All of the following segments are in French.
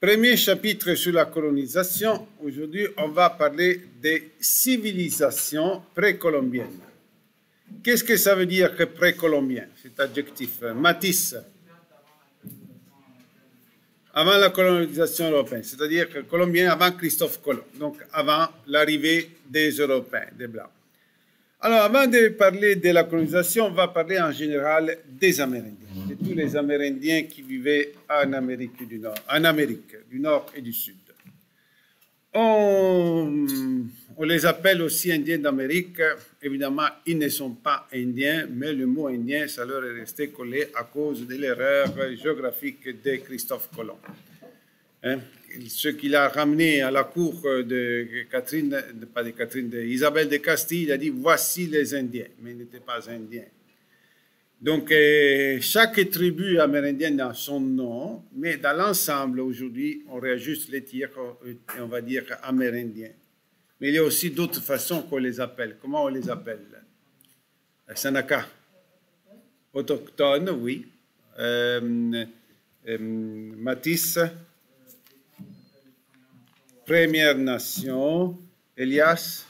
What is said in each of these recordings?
Premier chapitre sur la colonisation. Aujourd'hui, on va parler des civilisations précolombiennes. Qu'est-ce que ça veut dire que précolombien, cet adjectif? Matisse. Avant la colonisation européenne, c'est-à-dire que colombien avant Christophe Colomb, donc avant l'arrivée des Européens, des Blancs. Alors, avant de parler de la colonisation, on va parler en général des Amérindiens, de tous les Amérindiens qui vivaient en Amérique du Nord, et du Sud. On les appelle aussi Indiens d'Amérique. Évidemment, ils ne sont pas Indiens, mais le mot Indien, ça leur est resté collé à cause de l'erreur géographique de Christophe Colomb. Ce qu'il a ramené à la cour de Catherine, d'Isabelle de Castille, il a dit voici les Indiens, mais ils n'étaient pas Indiens. Donc chaque tribu amérindienne a son nom, mais dans l'ensemble aujourd'hui on réajuste les tirs et on va dire amérindiens. Mais il y a aussi d'autres façons qu'on les appelle. Comment on les appelle? Sanaka. Autochtones, oui. Matisse. Première Nation, Elias.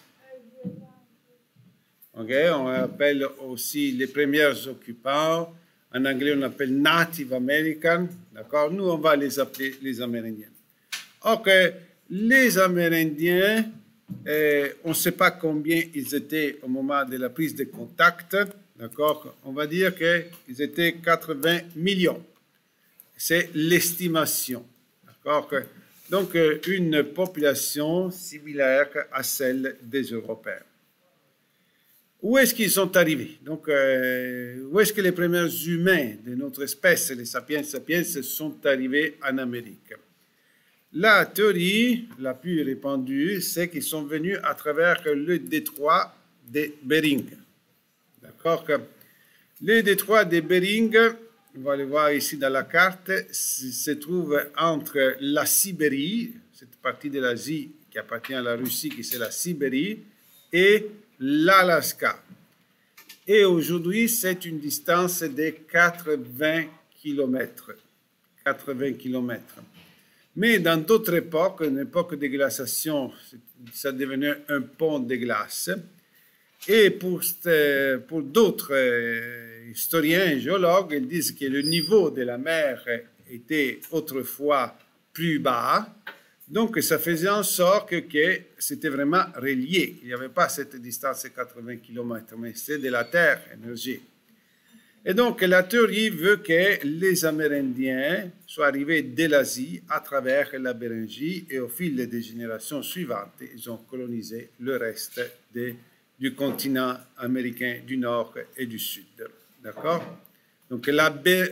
Okay, on appelle aussi les premiers occupants. En anglais, on appelle Native American. D'accord? Nous, on va les appeler les Amérindiens. Ok, les Amérindiens, on ne sait pas combien ils étaient au moment de la prise de contact. D'accord? On va dire qu'ils étaient 80 millions. C'est l'estimation. D'accord? Donc, une population similaire à celle des Européens. Où est-ce qu'ils sont arrivés? Donc, où est-ce que les premiers humains de notre espèce, les sapiens sapiens, sont arrivés en Amérique? La théorie la plus répandue, c'est qu'ils sont venus à travers le détroit de Bering. D'accord? Le détroit de Bering, on va le voir ici dans la carte, se trouve entre la Sibérie, cette partie de l'Asie qui appartient à la Russie, qui c'est la Sibérie, et l'Alaska. Et aujourd'hui, c'est une distance de 80 km. 80 km. Mais dans d'autres époques, une époque de glaciation, ça devenait un pont de glace. Et pour d'autres historiens et géologues, ils disent que le niveau de la mer était autrefois plus bas. Donc, ça faisait en sorte que c'était vraiment relié. Il n'y avait pas cette distance de 80 km, mais c'est de la Terre, énergie. Et donc, la théorie veut que les Amérindiens soient arrivés de l'Asie à travers la Béringie et au fil des générations suivantes, ils ont colonisé le reste du continent américain du Nord et du Sud. D'accord? Donc,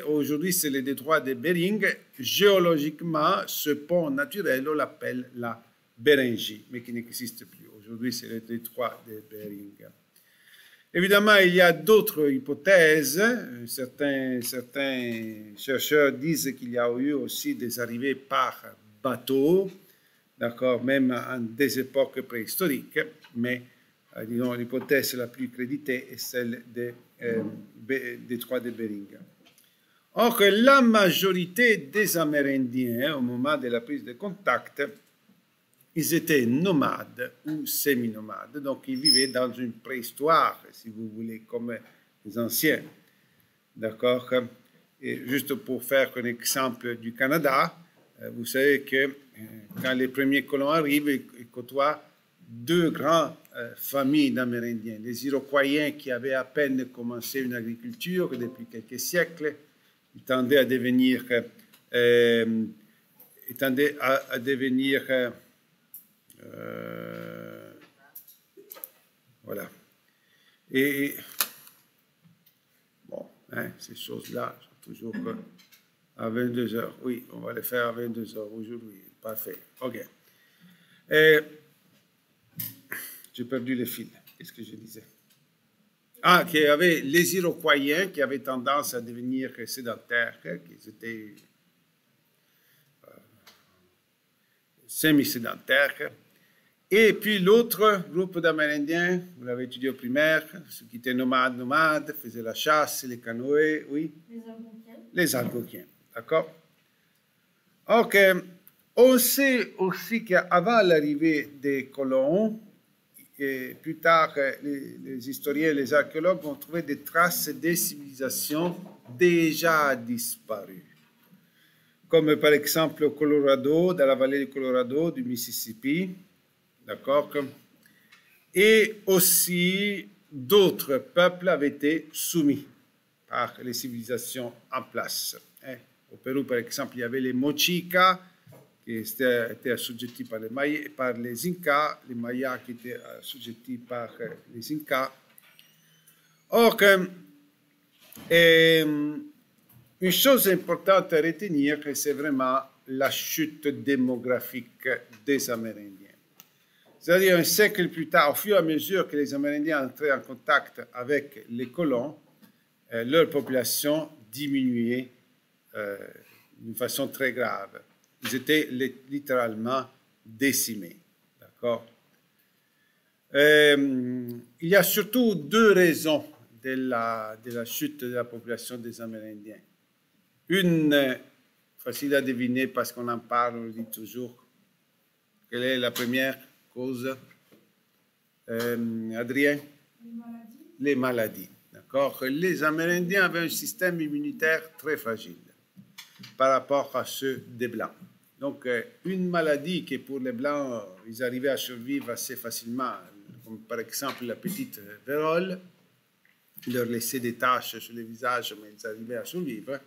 aujourd'hui, c'est le détroit de Bering. Géologiquement, ce pont naturel, on l'appelle la Béringie, mais qui n'existe plus. Aujourd'hui, c'est le détroit de Bering. Évidemment, il y a d'autres hypothèses. Certains chercheurs disent qu'il y a eu aussi des arrivées par bateau, d'accord, même en des époques préhistoriques, mais disons, l'hypothèse la plus créditée est celle des détroit de Bering. Or, la majorité des Amérindiens, au moment de la prise de contact, ils étaient nomades ou semi-nomades, donc ils vivaient dans une préhistoire, si vous voulez, comme les anciens. D'accord? Et juste pour faire un exemple du Canada, vous savez que quand les premiers colons arrivent, ils côtoient deux grandes familles d'Amérindiens. Les Iroquois qui avaient à peine commencé une agriculture depuis quelques siècles, ils tendaient à devenir, voilà. Et bon, ces choses-là sont toujours à 22 heures. Oui, on va les faire à 22 heures aujourd'hui. Parfait. OK. J'ai perdu le fil. Qu'est-ce que je disais? Ah, qu'il y avait les Iroquois qui avaient tendance à devenir sédentaires, qui étaient semi-sédentaires. Et puis l'autre groupe d'Amérindiens, vous l'avez étudié au primaire, ceux qui étaient nomades, faisaient la chasse, les canoës, oui. Les Algonquiens. Les Algonquiens, d'accord? Ok. On sait aussi qu'avant l'arrivée des colons, et plus tard, les historiens et les archéologues ont trouvé des traces des civilisations déjà disparues, comme par exemple au Colorado, dans la vallée du Colorado, du Mississippi, d'accord? Et aussi, d'autres peuples avaient été soumis par les civilisations en place. Au Pérou, par exemple, il y avait les Mochicas, qui étaient assujettis par les Incas, les Mayas qui étaient assujettis par les Incas. Or, une chose importante à retenir, c'est vraiment la chute démographique des Amérindiens. C'est-à-dire un siècle plus tard, au fur et à mesure que les Amérindiens entraient en contact avec les colons, leur population diminuait d'une façon très grave. Ils étaient littéralement décimés. D'accord? Il y a surtout deux raisons de la chute de la population des Amérindiens. Une, facile à deviner parce qu'on en parle, on le dit toujours. Quelle est la première cause? Adrien? Les maladies. Les maladies. D'accord? Les Amérindiens avaient un système immunitaire très fragile par rapport à ceux des Blancs. Donc, une maladie qui pour les Blancs, ils arrivaient à survivre assez facilement, comme par exemple la petite vérole, ils leur laissaient des taches sur le visage, mais ils arrivaient à survivre.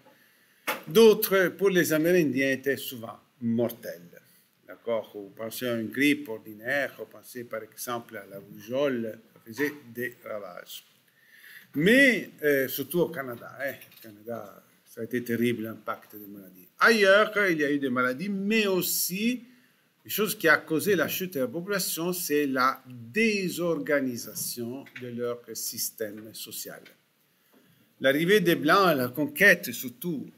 D'autres, pour les Amérindiens, étaient souvent mortelles. D'accord? Vous pensez à une grippe ordinaire, vous pensez par exemple à la rougeole, ça faisait des ravages. Mais, surtout au Canada, au Canada, ça a été terrible l'impact des maladies. Ailleurs, il y a eu des maladies, mais aussi, une chose qui a causé la chute de la population, c'est la désorganisation de leur système social. L'arrivée des Blancs, la conquête surtout,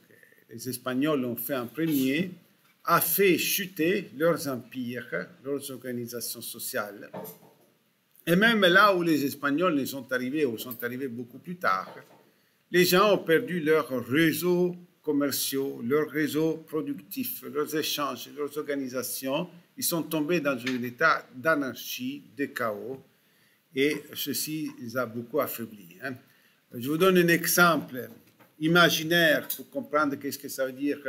les Espagnols l'ont fait en premier, a fait chuter leurs empires, leurs organisations sociales. Et même là où les Espagnols sont arrivés, ou sont arrivés beaucoup plus tard, les gens ont perdu leurs réseaux commerciaux, leurs réseaux productifs, leurs échanges, leurs organisations. Ils sont tombés dans un état d'anarchie, de chaos, et ceci les a beaucoup affaiblis. Je vous donne un exemple imaginaire pour comprendre qu'est-ce que ça veut dire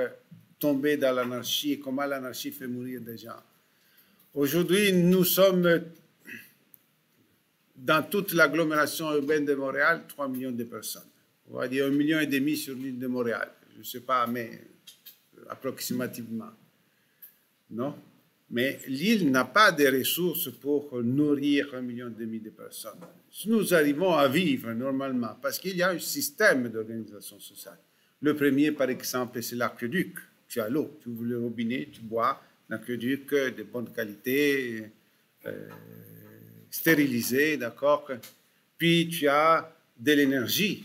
tomber dans l'anarchie et comment l'anarchie fait mourir des gens. Aujourd'hui, nous sommes dans toute l'agglomération urbaine de Montréal, 3 millions de personnes. On va dire 1,5 million sur l'île de Montréal. Je ne sais pas, mais approximativement. Non? Mais l'île n'a pas de ressources pour nourrir 1,5 million de personnes. Nous arrivons à vivre normalement parce qu'il y a un système d'organisation sociale. Le premier, par exemple, c'est l'aqueduc. Tu as l'eau, tu ouvres le robinet, tu bois. L'aqueduc de bonne qualité, stérilisé, d'accord? Puis tu as de l'énergie.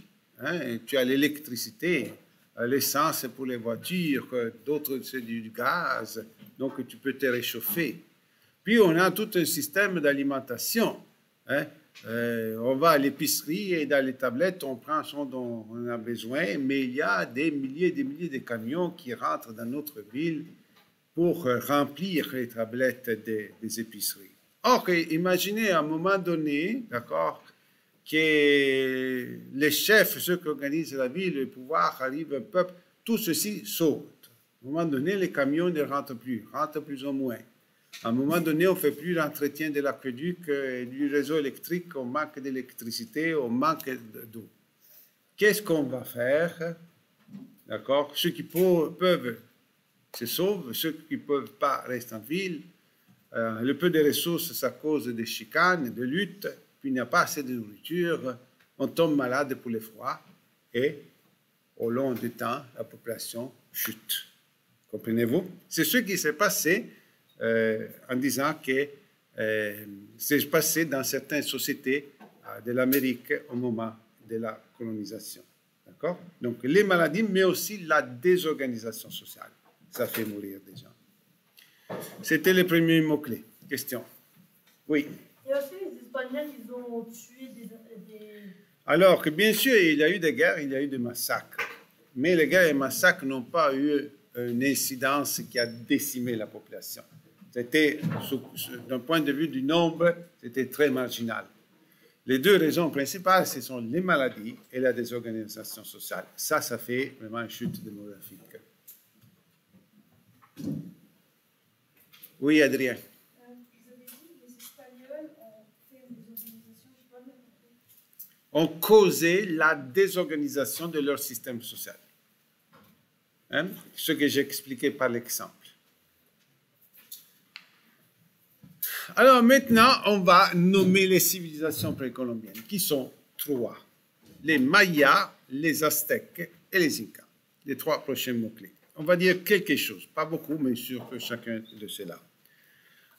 Tu as l'électricité, l'essence pour les voitures, d'autres c'est du gaz, donc tu peux te réchauffer. Puis on a tout un système d'alimentation. On va à l'épicerie et dans les tablettes, on prend ce dont on a besoin, mais il y a des milliers et des milliers de camions qui rentrent dans notre ville pour remplir les tablettes des épiceries. Or, imaginez à un moment donné, d'accord, que les chefs, ceux qui organisent la ville, le pouvoir, arrive un peuple, tout ceci saute. À un moment donné, les camions ne rentrent plus ou moins. À un moment donné, on ne fait plus l'entretien de l'aqueduc et du réseau électrique, on manque d'électricité, on manque d'eau. Qu'est-ce qu'on va faire? D'accord? Ceux qui peuvent se sauvent, ceux qui ne peuvent pas restent en ville. Le peu de ressources, ça cause des chicanes, de luttes. Puis il n'y a pas assez de nourriture, on tombe malade pour le froid et au long du temps, la population chute. Comprenez-vous? C'est ce qui s'est passé en disant que c'est passé dans certaines sociétés de l'Amérique au moment de la colonisation. D'accord? Donc les maladies, mais aussi la désorganisation sociale. Ça fait mourir des gens. C'était les premiers mots-clés. Question? Oui. Et aussi, les Espagnols, ils ont tué des... Alors que bien sûr, il y a eu des guerres, il y a eu des massacres. Mais les guerres et massacres n'ont pas eu une incidence qui a décimé la population. C'était, d'un point de vue du nombre, c'était très marginal. Les deux raisons principales, ce sont les maladies et la désorganisation sociale. Ça fait vraiment une chute démographique. Oui, Adrien. Vous avez dit que les Espagnols ont fait une désorganisation, je n'ai pas bien compris. Ont causé la désorganisation de leur système social. Hein? Ce que j'ai expliqué par l'exemple. Alors maintenant, on va nommer les civilisations précolombiennes, qui sont trois. Les Mayas, les Aztèques et les Incas. Les trois prochains mots-clés. On va dire quelque chose, pas beaucoup, mais sur chacun de ceux-là.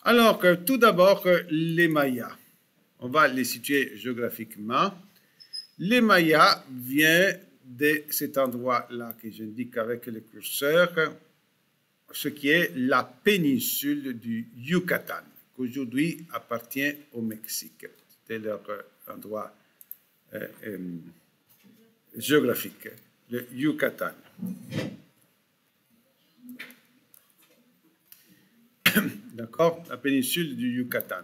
Alors que tout d'abord, les Mayas. On va les situer géographiquement. Les Mayas viennent de cet endroit-là que j'indique avec le curseur, ce qui est la péninsule du Yucatan, qui aujourd'hui appartient au Mexique. C'était leur endroit géographique, le Yucatan. D'accord? La péninsule du Yucatan.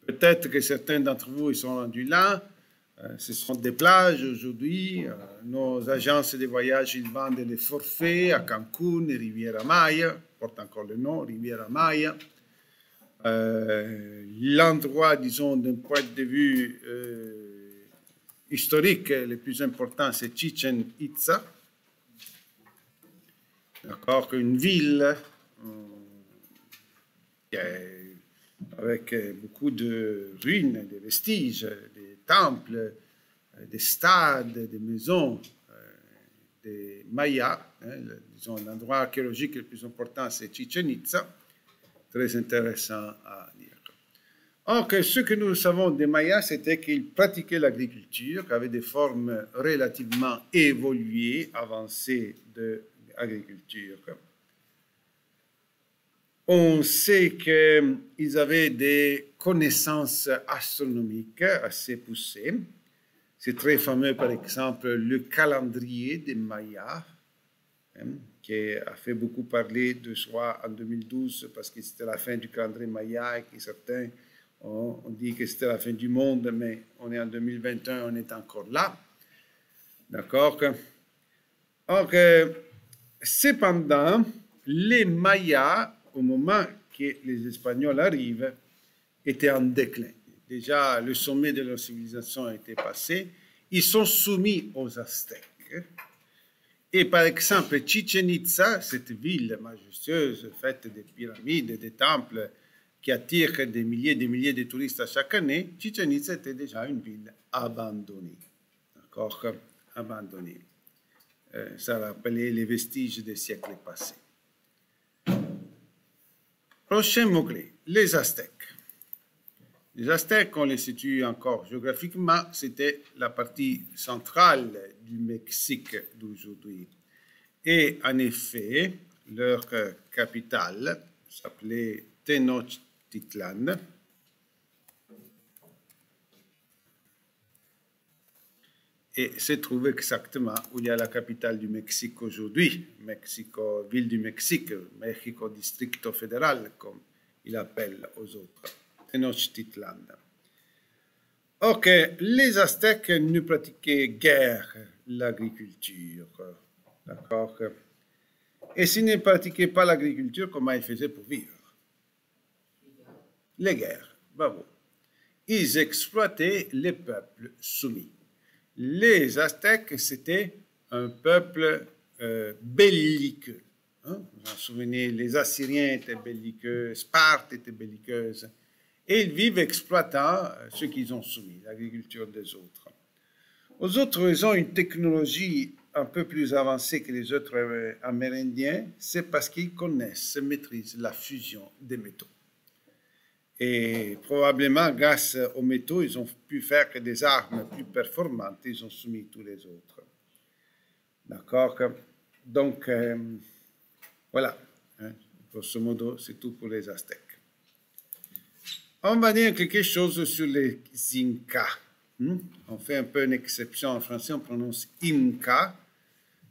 Peut-être que certains d'entre vous ils sont rendus là. Ce sont des plages aujourd'hui. Nos agences de voyage, ils vendent les forfaits à Cancun et Riviera Maya, porte encore le nom, Riviera Maya. L'endroit, disons, d'un point de vue historique, le plus important, c'est Chichen Itza. D'accord? Une ville avec beaucoup de ruines, des vestiges, des temples, des stades, des maisons, des Mayas. Disons, l'endroit archéologique le plus important, c'est Chichen Itza. Très intéressant à dire. Or, ce que nous savons des Mayas, c'était qu'ils pratiquaient l'agriculture, qui avait des formes relativement évoluées, avancées de l'agriculture. On sait qu'ils avaient des connaissances astronomiques assez poussées. C'est très fameux, par exemple, le calendrier des Mayas, qui a fait beaucoup parler de soi en 2012 parce que c'était la fin du calendrier Maya et que certains ont dit que c'était la fin du monde, mais on est en 2021, on est encore là. D'accord? Donc, cependant, les Mayas, au moment que les Espagnols arrivent, étaient en déclin. Déjà, le sommet de leur civilisation a été passé. Ils sont soumis aux Aztèques. Et par exemple, Chichen Itza, cette ville majestueuse faite de pyramides, de temples qui attire des milliers de touristes à chaque année, Chichen Itza était déjà une ville abandonnée. D'accord? Abandonnée. Ça rappelait les vestiges des siècles passés. Prochain mot-clé, les Aztèques. Les Aztèques, on les situe encore géographiquement, c'était la partie centrale du Mexique d'aujourd'hui. Et en effet, leur capitale s'appelait Tenochtitlan. Et se trouve exactement où il y a la capitale du Mexique aujourd'hui, Mexico, ville du Mexique, Mexico Distrito Federal, comme il appelle aux autres. Tenochtitlan. Ok, les Aztèques ne pratiquaient guère l'agriculture, d'accord? Et s'ils ne pratiquaient pas l'agriculture, comment ils faisaient pour vivre? Les guerres, bravo. Ils exploitaient les peuples soumis. Les Aztèques, c'était un peuple belliqueux. Hein? Vous vous en souvenez, les Assyriens étaient belliqueux, Sparte était belliqueuse. Et ils vivent exploitant ce qu'ils ont soumis, l'agriculture des autres. Aux autres, ils ont une technologie un peu plus avancée que les autres Amérindiens, c'est parce qu'ils connaissent, maîtrisent la fusion des métaux. Et probablement, grâce aux métaux, ils ont pu faire que des armes plus performantes, ils ont soumis tous les autres. D'accord? Donc, voilà. Hein? Grosso modo, c'est tout pour les Aztèques. On va dire quelque chose sur les Incas. On fait un peu une exception en français, on prononce Inca.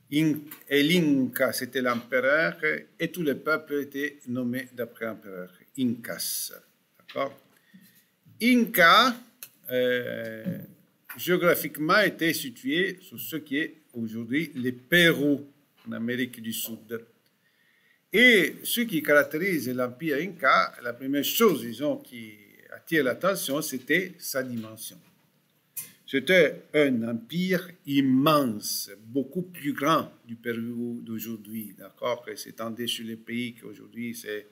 Et l'Inca, c'était l'empereur, et tout le peuple était nommé d'après l'empereur, Incas. D'accord? Inca, géographiquement, était situé sur ce qui est aujourd'hui le Pérou, en Amérique du Sud. Et ce qui caractérise l'Empire Inca, la première chose, disons, qui attire l'attention, c'était sa dimension. C'était un empire immense, beaucoup plus grand du Pérou d'aujourd'hui, d'accord, qui s'étendait sur les pays qu'aujourd'hui c'est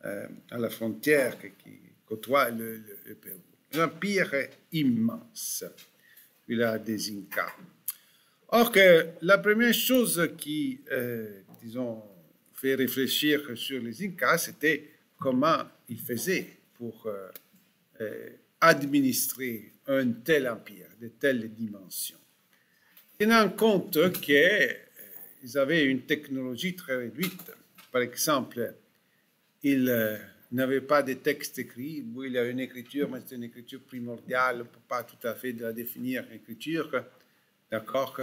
à la frontière qui côtoie le Pérou. Un empire immense, celui-là des Incas. Or que la première chose qui, disons, fait réfléchir sur les Incas, c'était comment ils faisaient pour administrer un tel empire, de telles dimensions. Tenant compte qu'ils avaient une technologie très réduite. Par exemple, ils n'avaient pas de texte écrit. Oui, il y a une écriture, mais c'est une écriture primordiale, on ne peut pas tout à fait la définir, écriture. D'accord?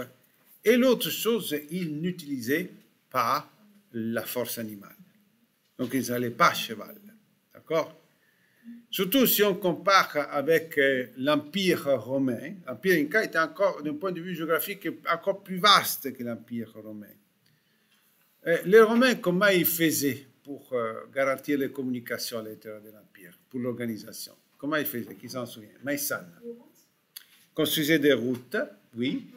Et l'autre chose, ils n'utilisaient pas la force animale. Donc, ils n'allaient pas à cheval. D'accord? Surtout si on compare avec l'Empire romain. L'Empire Inca était encore, d'un point de vue géographique, encore plus vaste que l'Empire romain. Les Romains, comment ils faisaient pour garantir les communications à l'intérieur de l'Empire, pour l'organisation? Comment ils faisaient? Qui s'en souvient? Maïsan. Construisaient des routes, oui.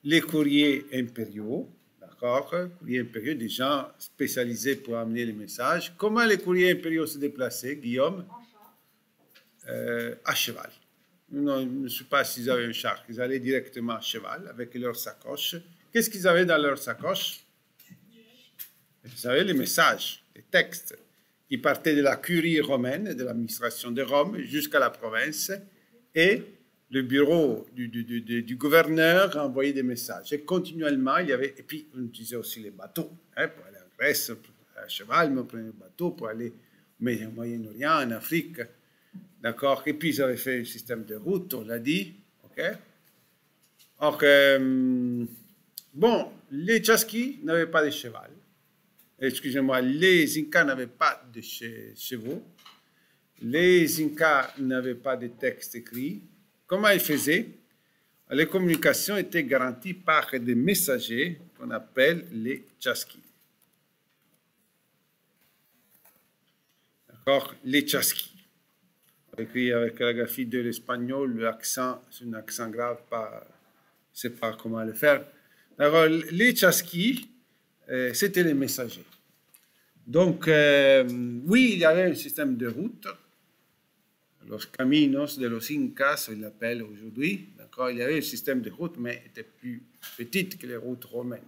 Les courriers impériaux. D'accord, courriers impériaux, des gens spécialisés pour amener les messages. Comment les courriers impériaux se déplaçaient, Guillaume? À cheval. Non, je ne sais pas s'ils avaient un char. Ils allaient directement à cheval avec leurs sacoches. Qu'est-ce qu'ils avaient dans leurs sacoches? Ils avaient les messages, les textes qui partaient de la curie romaine, de l'administration de Rome, jusqu'à la province, et le bureau du gouverneur envoyait des messages. Et continuellement, il y avait... Et puis, on utilisait aussi les bateaux. Hein, pour aller en Grèce, à cheval, mais on prenait le bateau pour aller au Moyen-Orient, en Afrique. D'accord? Et puis, ils avaient fait un système de route, on l'a dit. OK? Donc, bon, les Tchaskis n'avaient pas de cheval. Excusez-moi, les Incas n'avaient pas de chevaux. Les Incas n'avaient pas de texte écrit. Comment ils faisaient? Les communications étaient garanties par des messagers qu'on appelle les Tchaskis. D'accord? Les Tchaskis. Écrit avec la graphie de l'espagnol, l'accent, c'est un accent grave, je ne sais pas comment le faire. Alors, les Tchaskis, c'était les messagers. Donc, oui, il y avait un système de route. Los caminos de los Incas, ils l'appellent aujourd'hui. D'accord, il y avait un système de route, mais était plus petite que les routes romaines.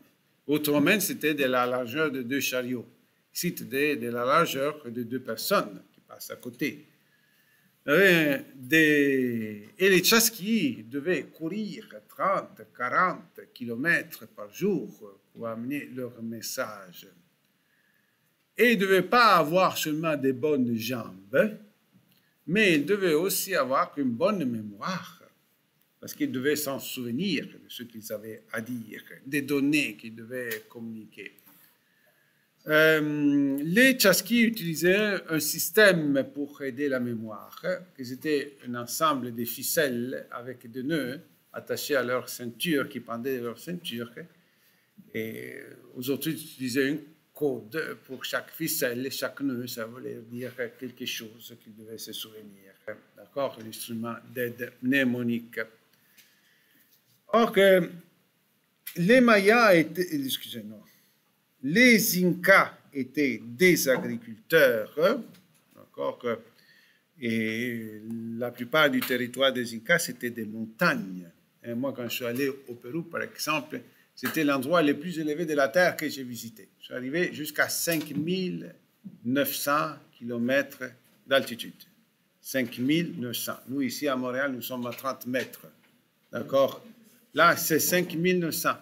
Les routes romaines, c'était de la largeur de 2 chariots. Ici, c'était de la largeur de 2 personnes qui passent à côté. Et les Tchaskis devaient courir 30, 40 kilomètres par jour pour amener leur message. Et ils ne devaient pas avoir seulement des bonnes jambes, mais ils devaient aussi avoir une bonne mémoire, parce qu'ils devaient s'en souvenir de ce qu'ils avaient à dire, des données qu'ils devaient communiquer. Les Tchaskis utilisaient un système pour aider la mémoire, qui était un ensemble de ficelles avec des nœuds attachés à leur ceinture, qui pendaient de leur ceinture. Et aujourd'hui, ils utilisaient un code pour chaque ficelle et chaque nœud, ça voulait dire quelque chose qu'ils devaient se souvenir. D'accord? L'instrument d'aide mnémonique. Or, les Mayas étaient, excusez-moi, les Incas étaient des agriculteurs, d'accord, et la plupart du territoire des Incas, c'était des montagnes. Et moi, quand je suis allé au Pérou, par exemple, c'était l'endroit le plus élevé de la Terre que j'ai visité. Je suis arrivé jusqu'à 5900 km d'altitude. 5900. Nous, ici à Montréal, nous sommes à 30 mètres. D'accord? Là, c'est 5900.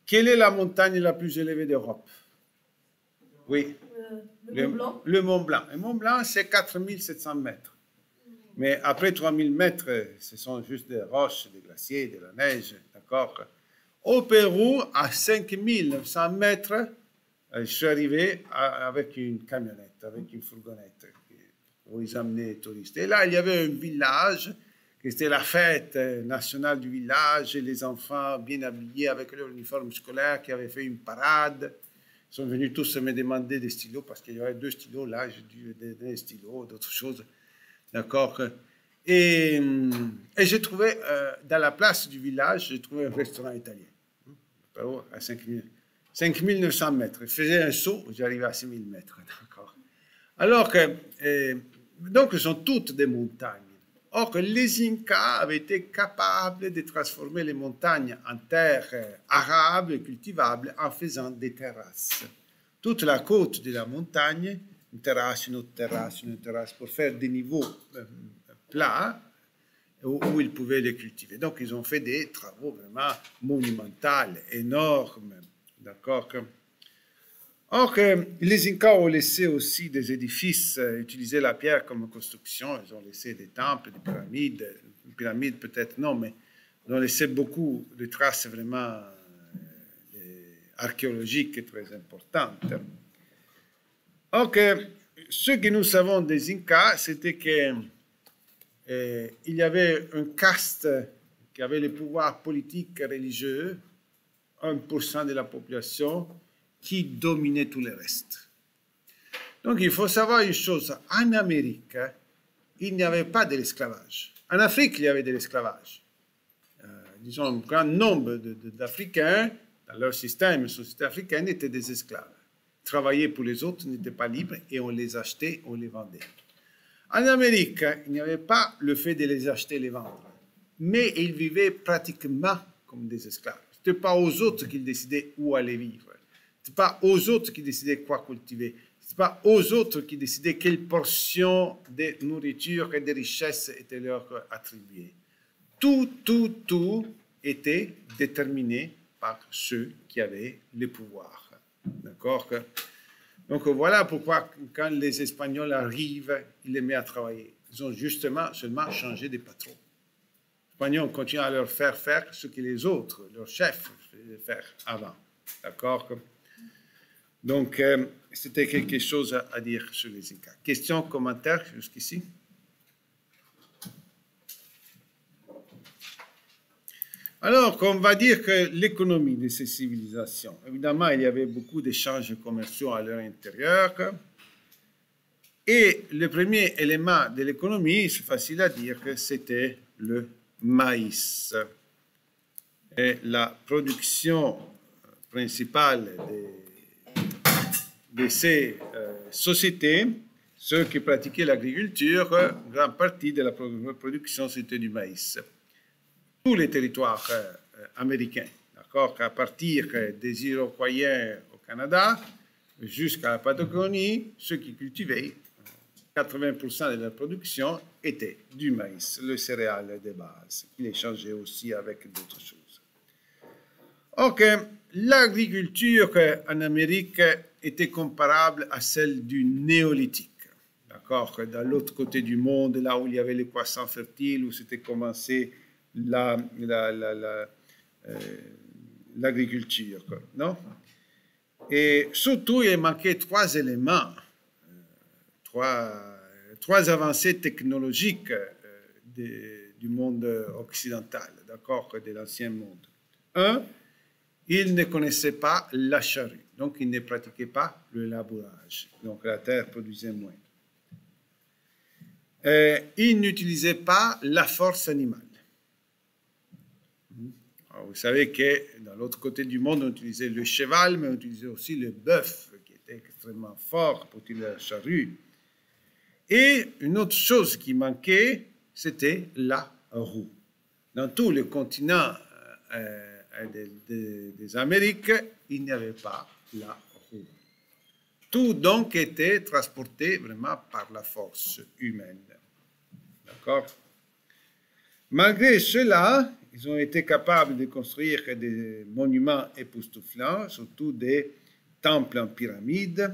Quelle est la montagne la plus élevée d'Europe? Oui. Le Mont Blanc. Le Mont Blanc. Le Mont Blanc, c'est 4700 mètres. Mais après 3000 mètres, ce sont juste des roches, des glaciers, de la neige. D'accord? Au Pérou, à 5900 mètres, je suis arrivé avec une camionnette, avec une fourgonnette pour les amener les touristes. Et là, il y avait un village, c'était la fête nationale du village, et les enfants bien habillés avec leur uniforme scolaire qui avaient fait une parade. Ils sont venus tous me demander des stylos parce qu'il y avait 2 stylos là, j'ai dû donner des stylos, d'autres choses. D'accord. Et j'ai trouvé, dans la place du village, j'ai trouvé un restaurant italien. À 5900 mètres. Je faisais un saut, j'arrivais à 6000 mètres. D'accord. Alors que, donc, ce sont toutes des montagnes. Or que les Incas avaient été capables de transformer les montagnes en terres arables et cultivables en faisant des terrasses. Toute la côte de la montagne, une terrasse, une autre terrasse, une autre terrasse, pour faire des niveaux plats où ils pouvaient les cultiver. Donc, ils ont fait des travaux vraiment monumentaux, énormes. D'accord. Or, les Incas ont laissé aussi des édifices, utilisé la pierre comme construction. Ils ont laissé des temples, des pyramides. Une pyramide, peut-être non, mais ils ont laissé beaucoup de traces vraiment archéologiques très importantes. Or, ce que nous savons des Incas, c'était que il y avait un caste qui avait le pouvoir politique et religieux, 1% de la population, qui dominait tout le reste. Donc il faut savoir une chose, en Amérique, il n'y avait pas de l'esclavage. En Afrique, il y avait de l'esclavage. Disons, un grand nombre d'Africains, dans leur système, société africaine, étaient des esclaves. Travailler pour les autres n'était pas libre et on les achetait, on les vendait. En Amérique, il n'y avait pas le fait de les acheter et les vendre, mais ils vivaient pratiquement comme des esclaves. Ce n'était pas aux autres qu'ils décidaient où aller vivre. Ce n'était pas aux autres qui décidaient quoi cultiver. Ce n'était pas aux autres qui décidaient quelle portion de nourriture et de richesse était leur attribuée. Tout était déterminé par ceux qui avaient le pouvoir. D'accord? Donc voilà pourquoi quand les Espagnols arrivent, ils les mettent à travailler. Ils ont justement seulement changé de patron. Les Espagnols continuent à leur faire ce que les autres, leurs chefs, faisaient faire avant. D'accord? Donc c'était quelque chose à dire sur les Incas. Questions, commentaires jusqu'ici? Alors, on va dire que l'économie de ces civilisations, évidemment, il y avait beaucoup d'échanges commerciaux à leur intérieur. Et le premier élément de l'économie, c'est facile à dire que c'était le maïs. Et la production principale de ces sociétés, ceux qui pratiquaient l'agriculture, grande partie de la production, c'était du maïs. Tous les territoires américains, d'accord, à partir des Iroquois au Canada jusqu'à la Patagonie, ceux qui cultivaient 80% de la production était du maïs, le céréale de base. Il échangeait aussi avec d'autres choses. Ok, l'agriculture en Amérique était comparable à celle du néolithique. D'accord, dans l'autre côté du monde, là où il y avait les croissants fertiles, où c'était commencé l'agriculture, non? Et surtout, il manquait 3 éléments, trois avancées technologiques du monde occidental, d'accord, de l'ancien monde. Un, ils ne connaissaient pas la charrue, donc ils ne pratiquaient pas le labourage, donc la terre produisait moins. Ils n'utilisaient pas la force animale. Alors, vous savez que dans l'autre côté du monde, on utilisait le cheval, mais on utilisait aussi le bœuf, qui était extrêmement fort pour utiliser la charrue. Et une autre chose qui manquait, c'était la roue. Dans tout le continent des Amériques, il n'y avait pas la roue. Tout donc était transporté vraiment par la force humaine. D'accord? Malgré cela, ils ont été capables de construire des monuments époustouflants, surtout des temples en pyramide,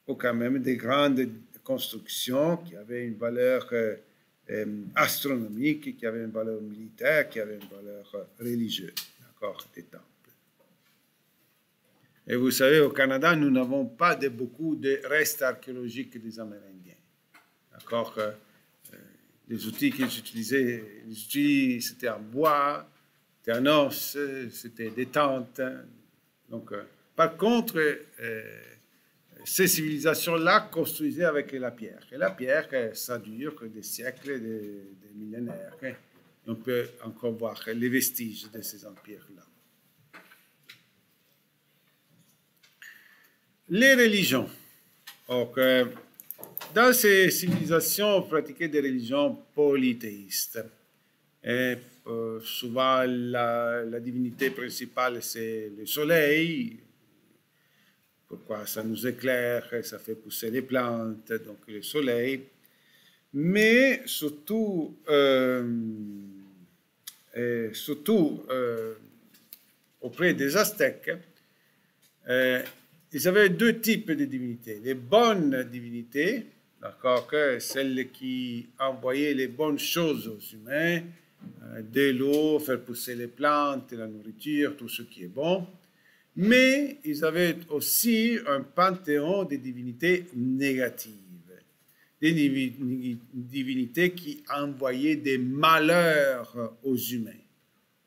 ou quand même des grandes constructions qui avaient une valeur astronomique, qui avaient une valeur militaire, qui avaient une valeur religieuse. d'accord, des temples. Et vous savez, au Canada, nous n'avons pas beaucoup de restes archéologiques des Amérindiens. D'accord? Les outils qu'ils utilisaient, c'était en bois, c'était en os, c'était des tentes. Donc, par contre, ces civilisations-là construisaient avec la pierre. Et la pierre, ça dure des siècles, des millénaires. Et on peut encore voir les vestiges de ces empires-là. Les religions. Donc, dans ces civilisations, on pratiquait des religions polythéistes. Et, souvent, la divinité principale, c'est le soleil. Pourquoi ça nous éclaire, ça fait pousser les plantes, donc le soleil. Mais surtout, auprès des Aztèques, ils avaient deux types de divinités. Les bonnes divinités, d'accord, celles qui envoyaient les bonnes choses aux humains, de l'eau, faire pousser les plantes, la nourriture, tout ce qui est bon. Mais ils avaient aussi un panthéon de divinités négatives, des divinités qui envoyaient des malheurs aux humains.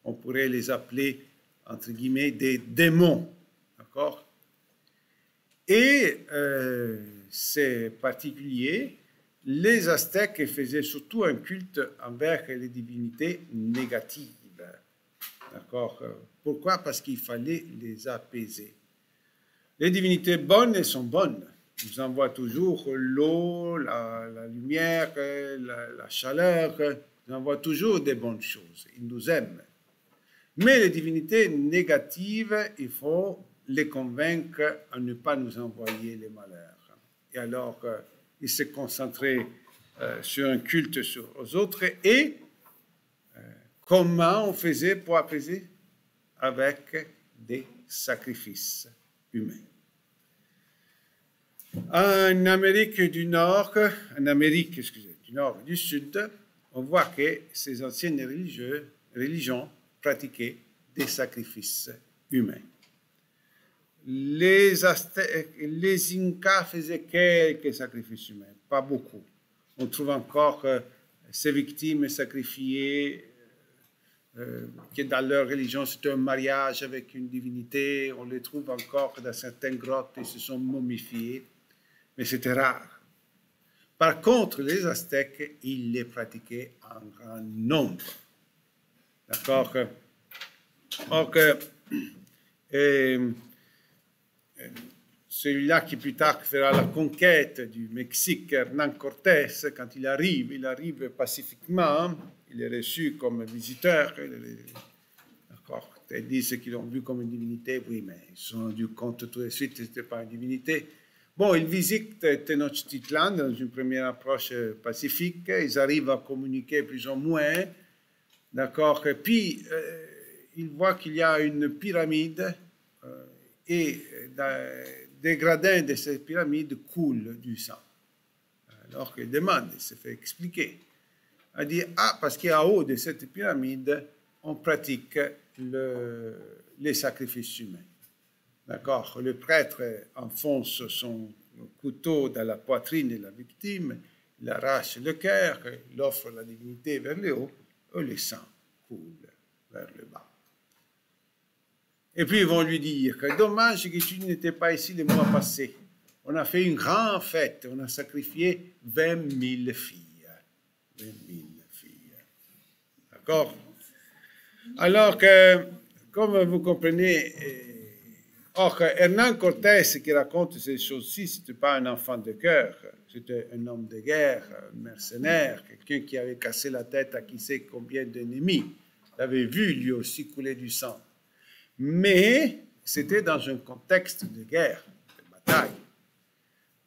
On pourrait les appeler, entre guillemets, des démons, d'accord? Et c'est particulier, les Aztèques faisaient surtout un culte envers les divinités négatives. D'accord? Pourquoi? Parce qu'il fallait les apaiser. Les divinités bonnes, elles sont bonnes. Ils nous envoient toujours l'eau, la lumière, la chaleur. Ils nous envoient toujours des bonnes choses. Ils nous aiment. Mais les divinités négatives, il faut les convaincre à ne pas nous envoyer les malheurs. Et alors, ils se concentraient sur un culte aux autres. Et comment on faisait pour apaiser? Avec des sacrifices humains. En Amérique du Nord, du Nord et du Sud, on voit que ces anciennes religions pratiquaient des sacrifices humains. Les Incas faisaient quelques sacrifices humains, pas beaucoup. On trouve encore ces victimes sacrifiées, que dans leur religion, c'est un mariage avec une divinité. On les trouve encore dans certaines grottes, ils se sont momifiés, mais c'était rare. Par contre, les Aztèques, ils les pratiquaient en grand nombre. D'accord? Donc, celui-là qui plus tard fera la conquête du Mexique, Hernán Cortés, quand il arrive pacifiquement, il est reçu comme visiteur. D'accord? Ils disent qu'ils l'ont vu comme une divinité, oui, mais ils se sont rendus compte tout de suite que ce n'était pas une divinité. Bon, ils visitent Tenochtitlan dans une première approche pacifique, ils arrivent à communiquer plus ou moins, d'accord? Et puis, ils voient qu'il y a une pyramide et des gradins de cette pyramide coulent du sang. Alors qu'il demande, il se fait expliquer. Il dit, parce qu'en haut de cette pyramide, on pratique les sacrifices humains. D'accord? Le prêtre enfonce son couteau dans la poitrine de la victime, il arrache le cœur, il offre la divinité vers le haut, et le sang coule vers le bas. Et puis ils vont lui dire que dommage que tu n'étais pas ici le mois passé. On a fait une grande fête, on a sacrifié 20 000 filles. 20 000 filles. D'accord? Alors que, comme vous comprenez, Hernán Cortés qui raconte ces choses-ci, ce n'était pas un enfant de cœur, c'était un homme de guerre, un mercenaire, quelqu'un qui avait cassé la tête à qui sait combien d'ennemis. Il avait vu lui aussi couler du sang. Mais c'était dans un contexte de guerre, de bataille.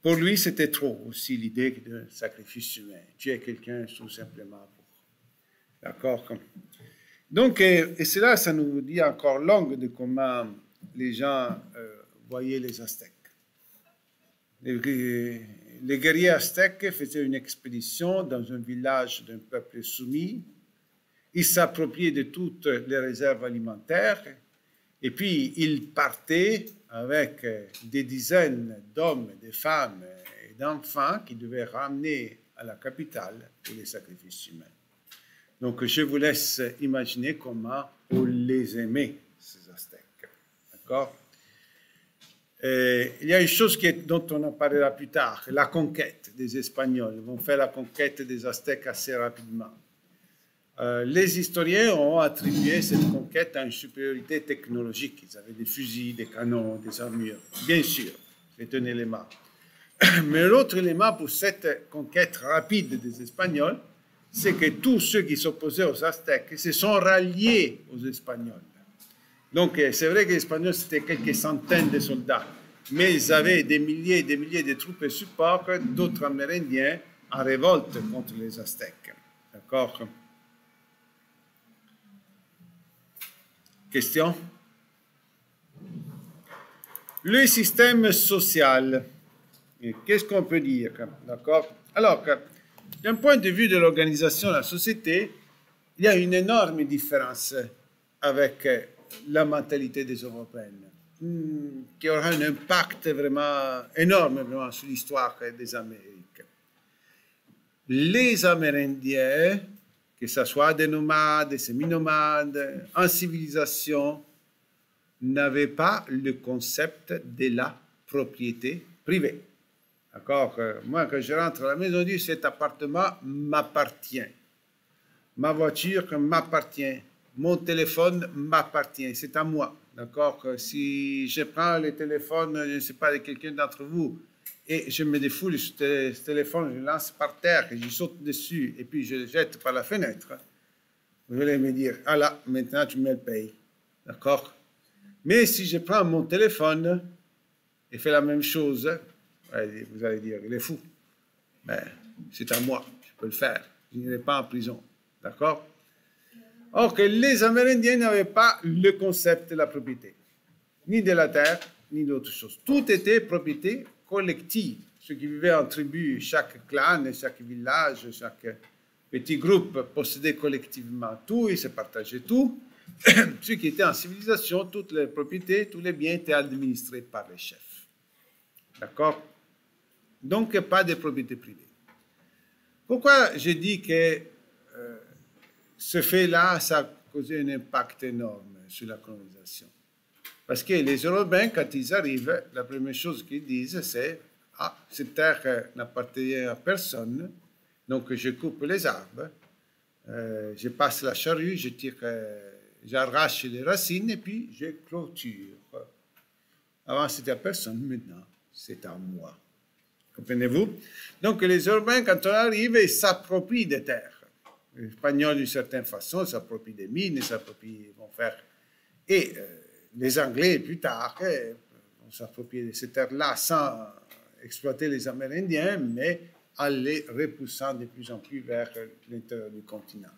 Pour lui, c'était trop aussi l'idée d'un sacrifice humain. Tuer quelqu'un tout simplement pour. D'accord? Donc, et cela, ça nous dit encore longue de comment les gens voyaient les Aztèques. Les guerriers aztèques faisaient une expédition dans un village d'un peuple soumis. ils s'appropriaient de toutes les réserves alimentaires, et puis ils partaient avec des dizaines d'hommes, de femmes et d'enfants qui devaient ramener à la capitale pour les sacrifices humains. Donc je vous laisse imaginer comment on les aimait, ces Aztèques. D'accord? Il y a une chose dont on en parlera plus tard, la conquête des Espagnols. Ils vont faire la conquête des Aztèques assez rapidement. Les historiens ont attribué cette conquête à une supériorité technologique. Ils avaient des fusils, des canons, des armures. Bien sûr, c'est un élément. Mais l'autre élément pour cette conquête rapide des Espagnols, c'est que tous ceux qui s'opposaient aux Aztèques se sont ralliés aux Espagnols. Donc, c'est vrai que les Espagnols, c'était quelques centaines de soldats, mais ils avaient des milliers et des milliers de troupes et support d'autres Amérindiens en révolte contre les Aztèques. D'accord? Question? Le système social. Qu'est-ce qu'on peut dire? D'accord? Alors, d'un point de vue de l'organisation de la société, il y a une énorme différence avec la mentalité des Européens, qui aura un impact vraiment énorme vraiment, sur l'histoire des Amériques. Les Amérindiens, que ce soit des nomades, des semi-nomades, en civilisation, n'avaient pas le concept de la propriété privée. D'accord? Moi, quand je rentre à la maison, je dis cet appartement m'appartient. Ma voiture m'appartient. Mon téléphone m'appartient. C'est à moi. D'accord? Si je prends le téléphone, je ne sais pas, de quelqu'un d'entre vous, et je me défoule ce téléphone, je le lance par terre, et je saute dessus, et puis je le jette par la fenêtre, vous allez me dire, ah là, maintenant tu me le payes. D'accord? Mais si je prends mon téléphone et fais la même chose, vous allez dire, il est fou. Ben, c'est à moi, je peux le faire. Je n'irai pas en prison. D'accord? Or que les Amérindiens n'avaient pas le concept de la propriété, ni de la terre, ni d'autre chose. Tout était propriété collective. Ceux qui vivaient en tribu, chaque clan, chaque village, chaque petit groupe possédait collectivement tout, ils se partageaient tout. Ceux qui étaient en civilisation, toutes les propriétés, tous les biens étaient administrés par les chefs. D'accord? Donc, pas de propriété privée. Pourquoi je dis que ce fait-là, ça a causé un impact énorme sur la colonisation? Parce que les Européens, quand ils arrivent, la première chose qu'ils disent, c'est « Ah, cette terre n'appartient à personne, donc je coupe les arbres, je passe la charrue, je tire, j'arrache les racines et puis je clôture. Avant, c'était à personne, maintenant, c'est à moi. » Comprenez-vous? Donc, les Européens, quand on arrive, ils s'approprient des terres. Les Espagnols, d'une certaine façon, s'approprient des mines, s'approprient, vont faire... Et les Anglais, plus tard, vont s'approprier de ces terres-là sans exploiter les Amérindiens, mais en les repoussant de plus en plus vers l'intérieur du continent.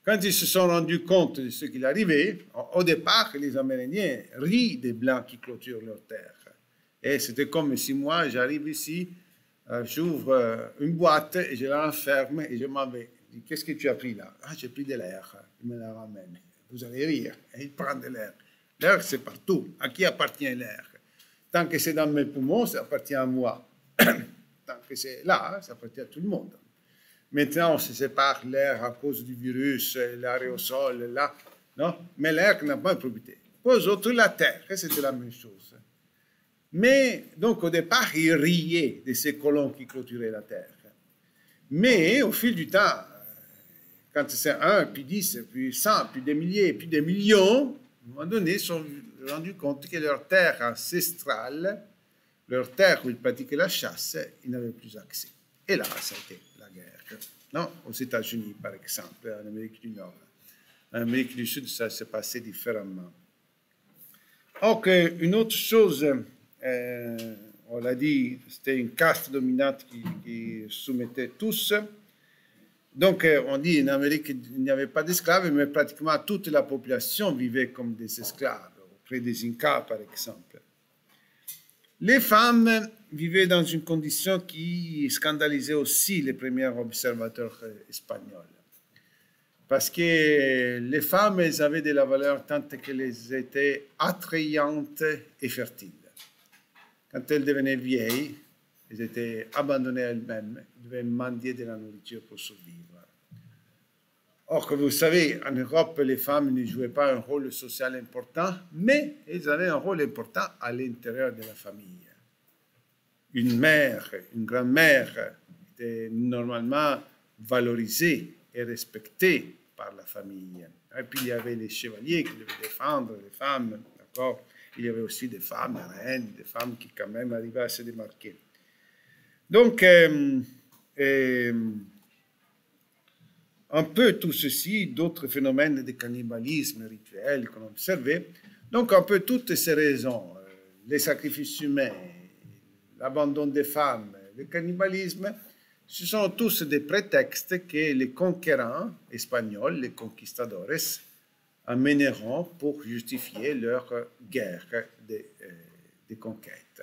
Quand ils se sont rendus compte de ce qu'il arrivait, au départ, les Amérindiens rient des Blancs qui clôturent leurs terres. Et c'était comme si moi, j'arrive ici, j'ouvre une boîte et je la referme et je m'en vais. Je dis, qu'est-ce que tu as pris là? Ah, j'ai pris de l'air. Il me la ramène. Vous allez rire. Et il prend de l'air. L'air, c'est partout. À qui appartient l'air? Tant que c'est dans mes poumons, ça appartient à moi. Tant que c'est là, ça appartient à tout le monde. Maintenant, on se sépare l'air à cause du virus, l'aérosol, là. Non? Mais l'air n'a pas de propriété. Pour eux autres, la terre, c'était la même chose. Mais, donc, au départ, ils riaient de ces colons qui clôturaient la terre. Mais, au fil du temps, quand c'est 1, puis 10, puis 100, puis des milliers, puis des millions, à un moment donné, ils se sont rendus compte que leur terre ancestrale, leur terre où ils pratiquaient la chasse, ils n'avaient plus accès. Et là, ça a été la guerre. Non, aux États-Unis, par exemple, en Amérique du Nord. En Amérique du Sud, ça s'est passé différemment. Ok, une autre chose, on l'a dit, c'était une caste dominante qui soumettait tous. Donc, on dit en Amérique, il n'y avait pas d'esclaves, mais pratiquement toute la population vivait comme des esclaves, auprès des Incas, par exemple. Les femmes vivaient dans une condition qui scandalisait aussi les premiers observateurs espagnols. Parce que les femmes, elles avaient de la valeur tant qu'elles étaient attrayantes et fertiles. Quand elles devenaient vieilles, elles étaient abandonnées à elles-mêmes, elles devaient mendier de la nourriture pour survivre. Or, que vous savez, en Europe, les femmes ne jouaient pas un rôle social important, mais elles avaient un rôle important à l'intérieur de la famille. Une mère, une grand-mère était normalement valorisée et respectée par la famille. Et puis il y avait les chevaliers qui devaient défendre les femmes, d'accord? Il y avait aussi des femmes reines, des femmes qui quand même arrivaient à se démarquer. Donc, un peu tout ceci, d'autres phénomènes de cannibalisme rituel qu'on observait. Donc, un peu toutes ces raisons, les sacrifices humains, l'abandon des femmes, le cannibalisme, ce sont tous des prétextes que les conquérants espagnols, les conquistadores, amèneront pour justifier leur guerre de conquête.